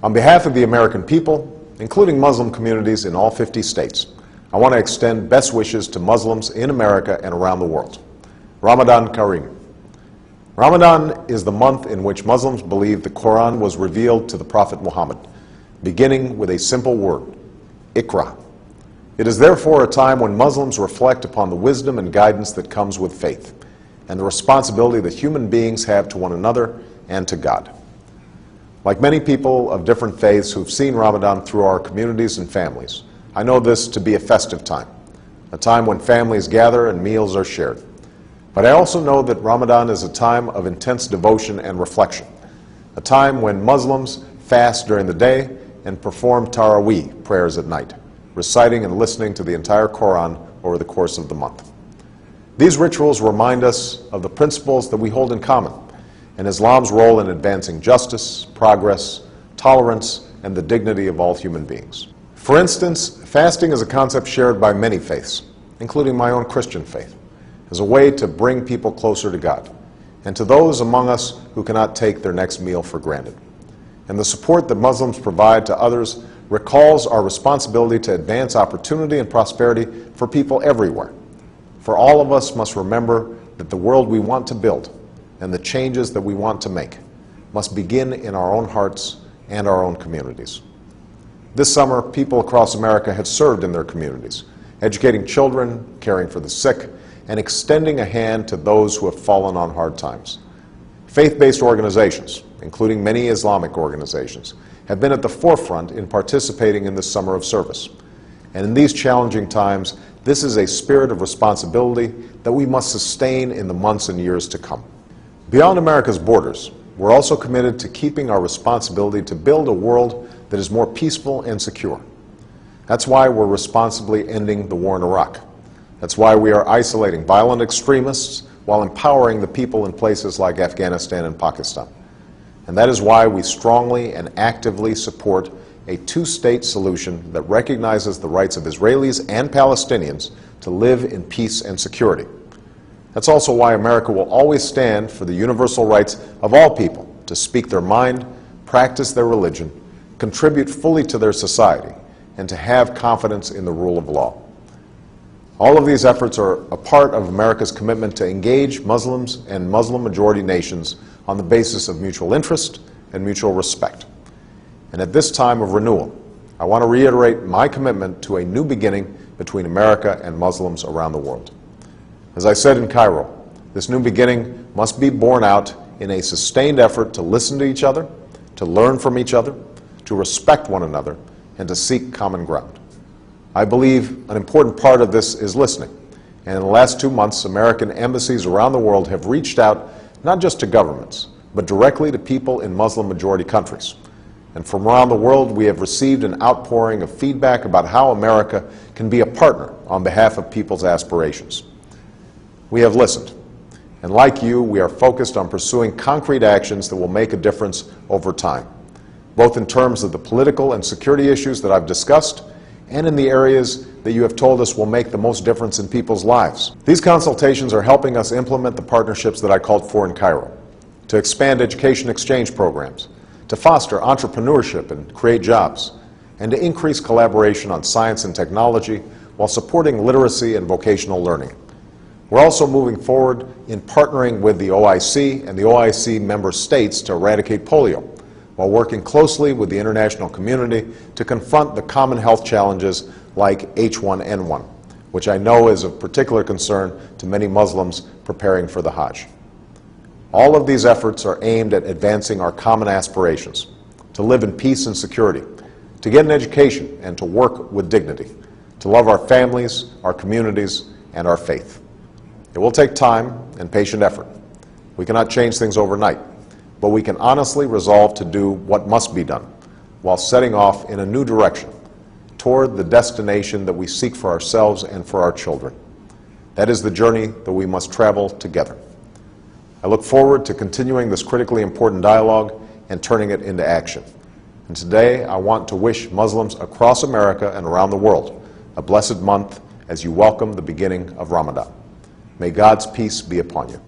On behalf of the American people, including Muslim communities in all 50 states, I want to extend best wishes to Muslims in America and around the world. Ramadan Kareem. Ramadan is the month in which Muslims believe the Quran was revealed to the Prophet Muhammad, beginning with a simple word, Iqra. It is therefore a time when Muslims reflect upon the wisdom and guidance that comes with faith, and the responsibility that human beings have to one another and to God. Like many people of different faiths who've seen Ramadan through our communities and families, I know this to be a festive time, a time when families gather and meals are shared. But I also know that Ramadan is a time of intense devotion and reflection, a time when Muslims fast during the day and perform Taraweeh prayers at night, reciting and listening to the entire Quran over the course of the month. These rituals remind us of the principles that we hold in common, and Islam's role in advancing justice, progress, tolerance, and the dignity of all human beings. For instance, fasting is a concept shared by many faiths, including my own Christian faith, as a way to bring people closer to God, and to those among us who cannot take their next meal for granted. And the support that Muslims provide to others recalls our responsibility to advance opportunity and prosperity for people everywhere. For all of us must remember that the world we want to build and the changes that we want to make must begin in our own hearts and our own communities. This summer, people across America have served in their communities, educating children, caring for the sick, and extending a hand to those who have fallen on hard times. Faith-based organizations, including many Islamic organizations, have been at the forefront in participating in this summer of service. And in these challenging times, this is a spirit of responsibility that we must sustain in the months and years to come. Beyond America's borders, we're also committed to keeping our responsibility to build a world that is more peaceful and secure. That's why we're responsibly ending the war in Iraq. That's why we are isolating violent extremists while empowering the people in places like Afghanistan and Pakistan. And that is why we strongly and actively support a two-state solution that recognizes the rights of Israelis and Palestinians to live in peace and security. That's also why America will always stand for the universal rights of all people to speak their mind, practice their religion, contribute fully to their society, and to have confidence in the rule of law. All of these efforts are a part of America's commitment to engage Muslims and Muslim-majority nations on the basis of mutual interest and mutual respect. And at this time of renewal, I want to reiterate my commitment to a new beginning between America and Muslims around the world. As I said in Cairo, this new beginning must be borne out in a sustained effort to listen to each other, to learn from each other, to respect one another, and to seek common ground. I believe an important part of this is listening. And in the last 2 months, American embassies around the world have reached out not just to governments, but directly to people in Muslim-majority countries. And from around the world, we have received an outpouring of feedback about how America can be a partner on behalf of people's aspirations. We have listened. And like you, we are focused on pursuing concrete actions that will make a difference over time, both in terms of the political and security issues that I've discussed, and in the areas that you have told us will make the most difference in people's lives. These consultations are helping us implement the partnerships that I called for in Cairo, to expand education exchange programs, to foster entrepreneurship and create jobs, and to increase collaboration on science and technology while supporting literacy and vocational learning. We're also moving forward in partnering with the OIC and the OIC member states to eradicate polio, while working closely with the international community to confront the common health challenges like H1N1, which I know is of particular concern to many Muslims preparing for the Hajj. All of these efforts are aimed at advancing our common aspirations, to live in peace and security, to get an education and to work with dignity, to love our families, our communities, and our faith. It will take time and patient effort. We cannot change things overnight, but we can honestly resolve to do what must be done while setting off in a new direction toward the destination that we seek for ourselves and for our children. That is the journey that we must travel together. I look forward to continuing this critically important dialogue and turning it into action. And today, I want to wish Muslims across America and around the world a blessed month as you welcome the beginning of Ramadan. May God's peace be upon you.